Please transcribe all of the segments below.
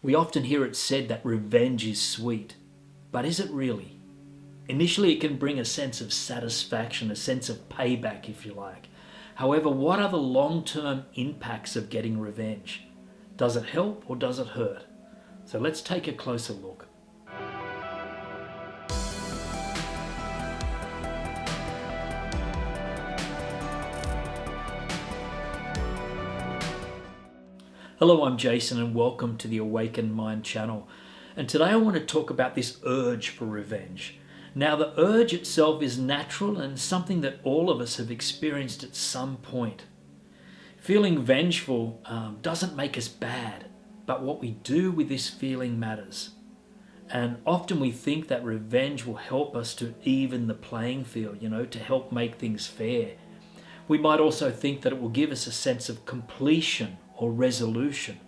We often hear it said that revenge is sweet, but is it really? Initially, it can bring a sense of satisfaction, a sense of payback, if you like. However, what are the long-term impacts of getting revenge? Does it help or does it hurt? So let's take a closer look. Hello, I'm Jason and welcome to the Awakened Mind channel. And today I want to talk about this urge for revenge. Now, the urge itself is natural and something that all of us have experienced at some point. Feeling vengeful doesn't make us bad, but what we do with this feeling matters. And often we think that revenge will help us to even the playing field, to help make things fair. We might also think that it will give us a sense of completion or resolution.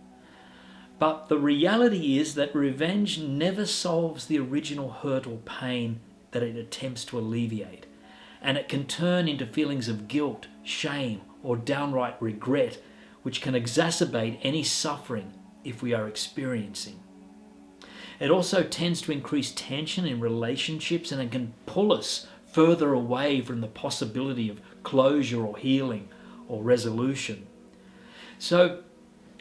But the reality is that revenge never solves the original hurt or pain that it attempts to alleviate. And it can turn into feelings of guilt, shame, or downright regret, which can exacerbate any suffering if we are experiencing. It also tends to increase tension in relationships, and it can pull us further away from the possibility of closure or healing or resolution. So,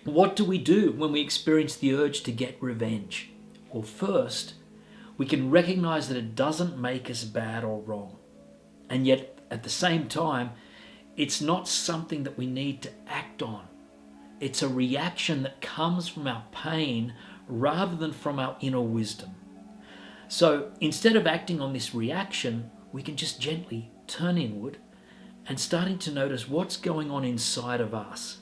what do we do when we experience the urge to get revenge? Well, first, we can recognize that it doesn't make us bad or wrong. And yet, at the same time, it's not something that we need to act on. It's a reaction that comes from our pain rather than from our inner wisdom. So, instead of acting on this reaction, we can just gently turn inward and starting to notice what's going on inside of us.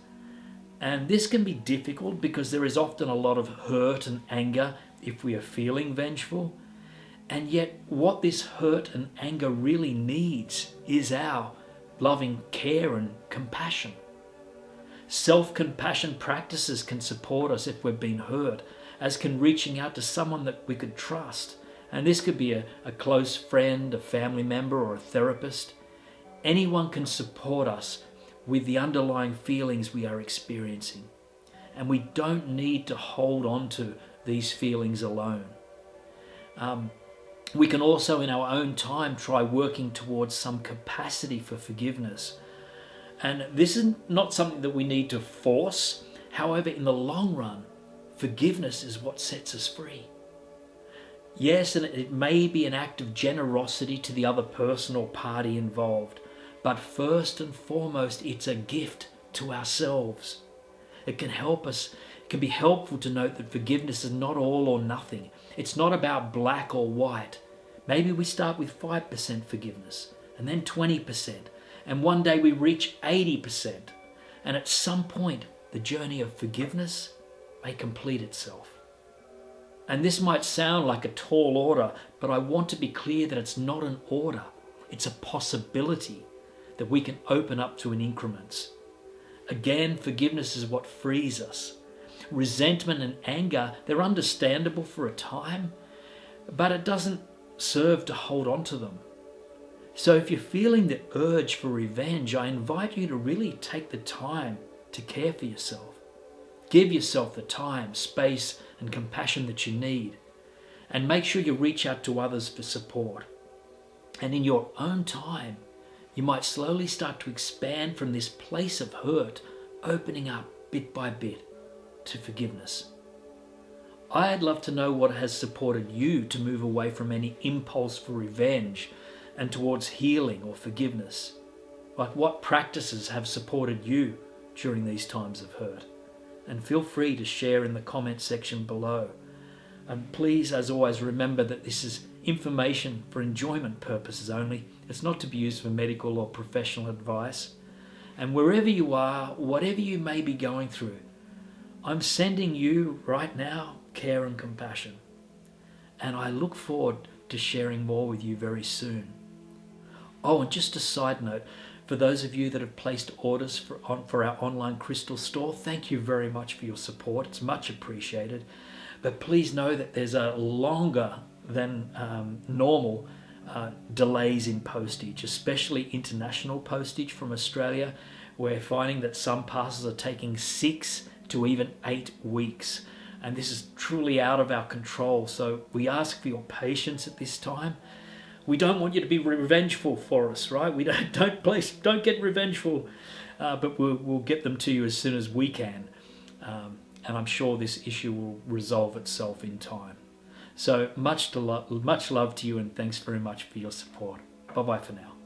And this can be difficult because there is often a lot of hurt and anger if we are feeling vengeful. And yet what this hurt and anger really needs is our loving care and compassion. Self-compassion practices can support us if we've been hurt, as can reaching out to someone that we could trust. And this could be a close friend, a family member, or a therapist. Anyone can support us with the underlying feelings we are experiencing. And we don't need to hold on to these feelings alone. We can also, in our own time, try working towards some capacity for forgiveness. And this is not something that we need to force. However, in the long run, forgiveness is what sets us free. Yes, and it may be an act of generosity to the other person or party involved. But first and foremost, it's a gift to ourselves. It can help us. It can be helpful to note that forgiveness is not all or nothing. It's not about black or white. Maybe we start with 5% forgiveness and then 20%. And one day we reach 80%. And at some point, the journey of forgiveness may complete itself. And this might sound like a tall order, but I want to be clear that it's not an order. It's a possibility that we can open up to in increments. Again, forgiveness is what frees us. Resentment and anger, they're understandable for a time, but it doesn't serve to hold on to them. So if you're feeling the urge for revenge, I invite you to really take the time to care for yourself. Give yourself the time, space, and compassion that you need. And make sure you reach out to others for support. And in your own time, you might slowly start to expand from this place of hurt, opening up bit by bit to forgiveness. I'd love to know what has supported you to move away from any impulse for revenge and towards healing or forgiveness. Like, what practices have supported you during these times of hurt? And feel free to share in the comment section below. And please, as always, remember that this is information for enjoyment purposes only. It's not to be used for medical or professional advice. And wherever you are, whatever you may be going through, I'm sending you right now care and compassion. And I look forward to sharing more with you very soon. Oh, and just a side note, for those of you that have placed orders for our online crystal store, thank you very much for your support. It's much appreciated. But please know that there's a longer than normal delays in postage, especially international postage from Australia. We're finding that some parcels are taking 6 to even 8 weeks. and this is truly out of our control. So we ask for your patience at this time. We don't want you to be revengeful for us, right? We don't get revengeful, but we'll get them to you as soon as we can. And I'm sure this issue will resolve itself in time. So much love to you, and thanks very much for your support. Bye-bye for now.